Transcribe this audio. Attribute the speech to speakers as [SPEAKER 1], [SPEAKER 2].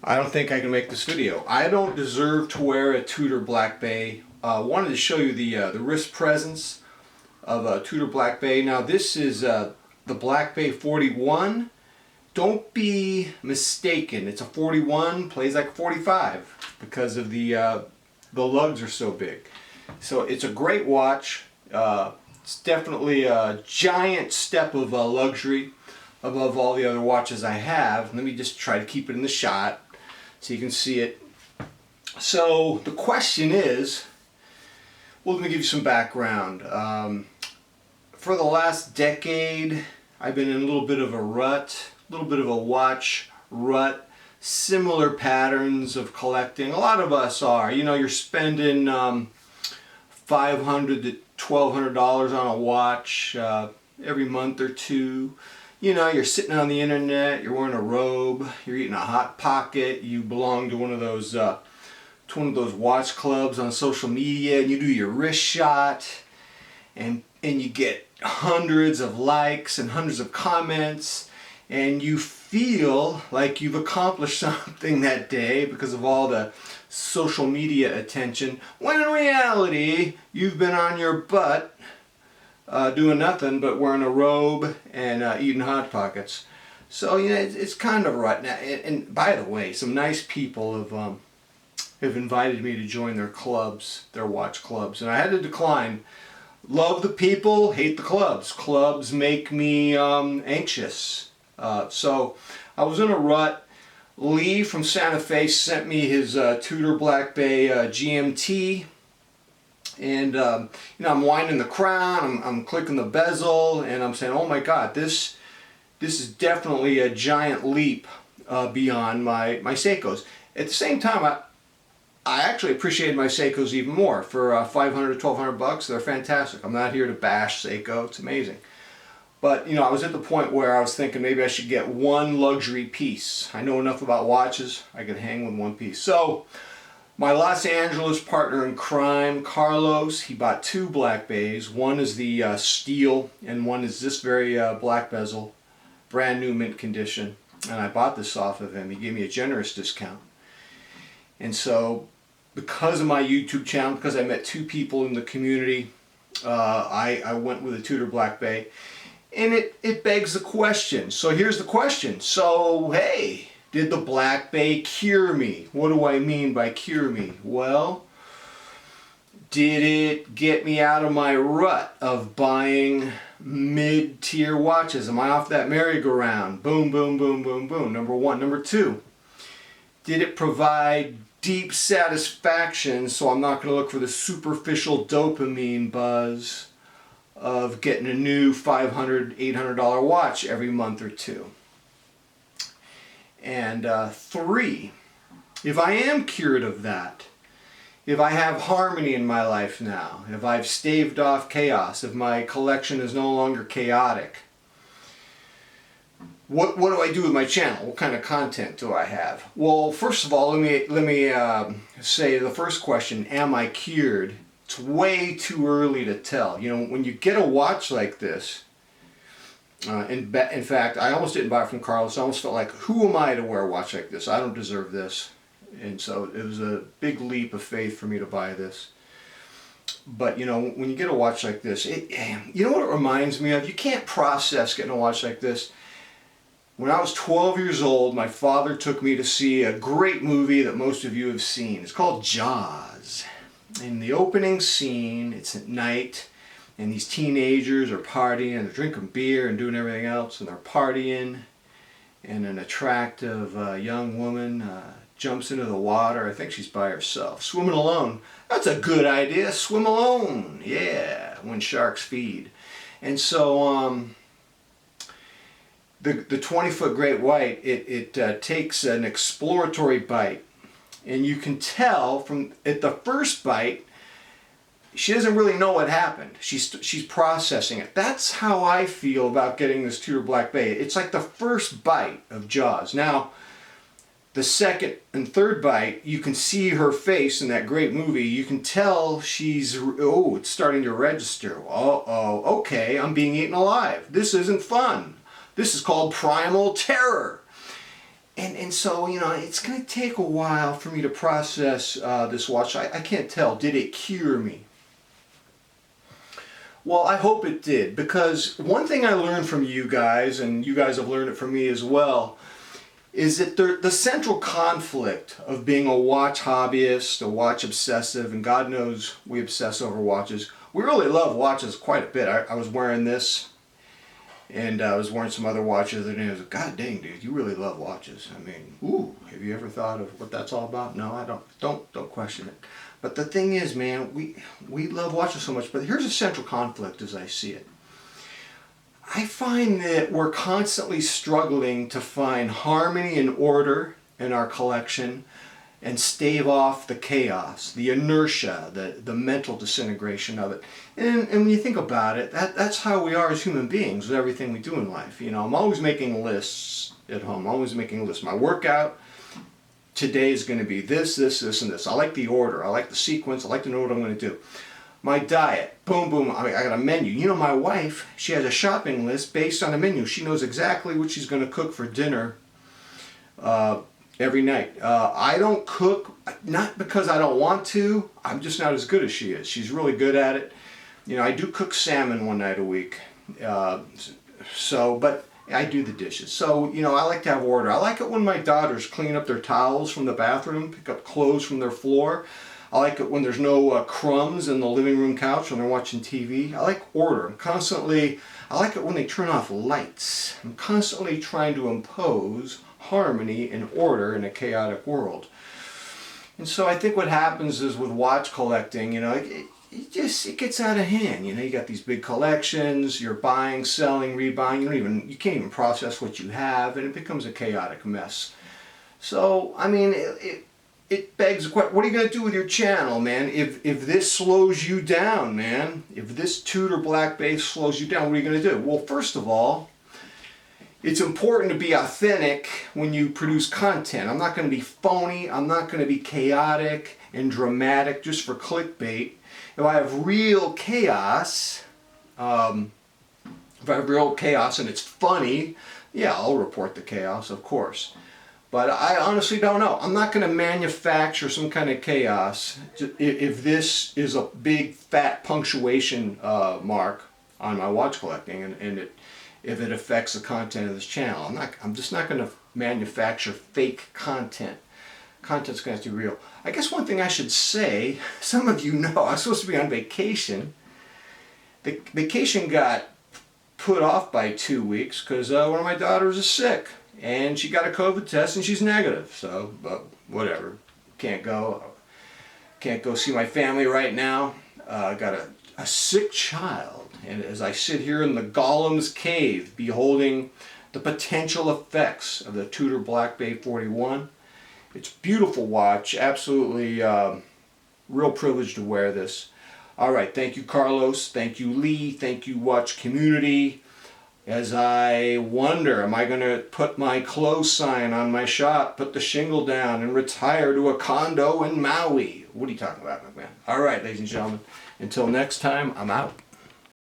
[SPEAKER 1] I don't think I can make this video. I don't deserve to wear a Tudor Black Bay. Wanted to show you the wrist presence of a Tudor Black Bay. Now this is the Black Bay 41. Don't be mistaken. It's a 41, plays like a 45 because of the lugs are so big. So it's a great watch. It's definitely a giant step of luxury above all the other watches I have. Let me just try to keep it in the shot so you can see it. So the question is, well, let me give you some background. For the last decade, I've been in a little bit of a rut, a little bit of a watch rut, similar patterns of collecting. A lot of us are. You know, you're spending $500 to $1,200 on a watch every month or two. You know, you're sitting on the internet, you're wearing a robe, you're eating a Hot Pocket, you belong to one of those watch clubs on social media, and you do your wrist shot, and you get hundreds of likes and hundreds of comments, and you feel like you've accomplished something that day because of all the social media attention, when in reality you've been on your butt doing nothing but wearing a robe and eating Hot Pockets. So, you know, it's kind of right now. And by the way, some nice people have invited me to join their clubs, their watch clubs, and I had to decline. Love the people, hate the clubs. Clubs make me anxious. So I was in a rut. Lee from Santa Fe sent me his Tudor Black Bay GMT. And you know, I'm winding the crown, I'm clicking the bezel, and I'm saying, oh my God, this is definitely a giant leap beyond my Seikos. At the same time, I actually appreciated my Seikos even more. For $500 to $1,200, they're fantastic. I'm not here to bash Seiko, it's amazing. But you know, I was at the point where I was thinking maybe I should get one luxury piece. I know enough about watches, I could hang with one piece. So my Los Angeles partner in crime, Carlos, he bought two Black Bays. One is the steel, and one is this very black bezel, brand new mint condition. And I bought this off of him. He gave me a generous discount. And so, because of my YouTube channel, because I met two people in the community, I went with a Tudor Black Bay. And it begs the question. So here's the question. So, hey, did the Black Bay cure me? What do I mean by cure me? Well, did it get me out of my rut of buying mid-tier watches? Am I off that merry-go-round? Boom, boom, boom, boom, boom. Number one. Number two, did it provide deep satisfaction so I'm not going to look for the superficial dopamine buzz of getting a new $500, $800 watch every month or two? And three, if I am cured of that, if I have harmony in my life now, if I've staved off chaos, if my collection is no longer chaotic, what do I do with my channel? What kind of content do I have? Well, first of all, let me say the first question: am I cured? It's way too early to tell. You know, when you get a watch like this. In fact, I almost didn't buy it from Carlos. I almost felt like, who am I to wear a watch like this? I don't deserve this. And so it was a big leap of faith for me to buy this. But you know, when you get a watch like this, you know what it reminds me of? You can't process getting a watch like this. When I was 12 years old, my father took me to see a great movie that most of you have seen. It's called Jaws. In the opening scene, it's at night. And these teenagers are partying, and they're drinking beer and doing everything else, and they're partying, and an attractive young woman jumps into the water. I think she's by herself, swimming alone. That's a good idea, swim alone, yeah, when sharks feed. And so the 20-foot great white, it takes an exploratory bite, and you can tell from at the first bite, she doesn't really know what happened. She's processing it. That's how I feel about getting this Tudor Black Bay. It's like the first bite of Jaws. Now, the second and third bite, you can see her face in that great movie. You can tell she's, oh, it's starting to register. Uh-oh, okay, I'm being eaten alive. This isn't fun. This is called primal terror. And so, you know, it's going to take a while for me to process this watch. I can't tell. Did it cure me? Well, I hope it did, because one thing I learned from you guys, and you guys have learned it from me as well, is that the central conflict of being a watch hobbyist, a watch obsessive, and God knows we obsess over watches. We really love watches quite a bit. I was wearing this, and I was wearing some other watches, and I was like, God dang, dude, you really love watches. I mean, ooh, have you ever thought of what that's all about? No, I don't. Don't question it. But the thing is, man, we love watches so much, but here's a central conflict as I see it. I find that we're constantly struggling to find harmony and order in our collection and stave off the chaos, the inertia, the mental disintegration of it. And when you think about it, that's how we are as human beings with everything we do in life. You know, I'm always making lists at home, always making lists. My workout today is going to be this, this, this, and this. I like the order. I like the sequence. I like to know what I'm going to do. My diet, boom, boom. I got a menu. You know, my wife, she has a shopping list based on a menu. She knows exactly what she's going to cook for dinner every night. I don't cook, not because I don't want to. I'm just not as good as she is. She's really good at it. You know, I do cook salmon one night a week. But I do the dishes. So, you know, I like to have order. I like it when my daughters clean up their towels from the bathroom, pick up clothes from their floor. I like it when there's no crumbs in the living room couch when they're watching TV. I like order. I like it when they turn off lights. I'm constantly trying to impose harmony and order in a chaotic world. And so I think what happens is with watch collecting, you know, it gets out of hand. You know, you got these big collections, you're buying, selling, rebuying, you can't even process what you have, and it becomes a chaotic mess. So, I mean, it begs the question, what are you going to do with your channel, man? If this slows you down, man, if this Tudor Black Bay slows you down, what are you going to do? Well, first of all, it's important to be authentic when you produce content. I'm not going to be phony. I'm not going to be chaotic and dramatic just for clickbait. If I have real chaos, and it's funny, yeah, I'll report the chaos, of course. But I honestly don't know. I'm not going to manufacture some kind of chaos if this is a big fat punctuation mark on my watch collecting, and if it affects the content of this channel. I'm just not going to manufacture fake content. Content's going to have to be real. I guess one thing I should say, some of you know, I was supposed to be on vacation. The vacation got put off by 2 weeks because one of my daughters is sick. And she got a COVID test and she's negative. So, but whatever. Can't go see my family right now. I got a sick child. And as I sit here in the Golem's cave, beholding the potential effects of the Tudor Black Bay 41, it's a beautiful watch. Absolutely real privilege to wear this. All right. Thank you, Carlos. Thank you, Lee. Thank you, watch community. As I wonder, am I going to put my close sign on my shop, put the shingle down, and retire to a condo in Maui? What are you talking about, my man? All right, ladies and gentlemen. Until next time, I'm out.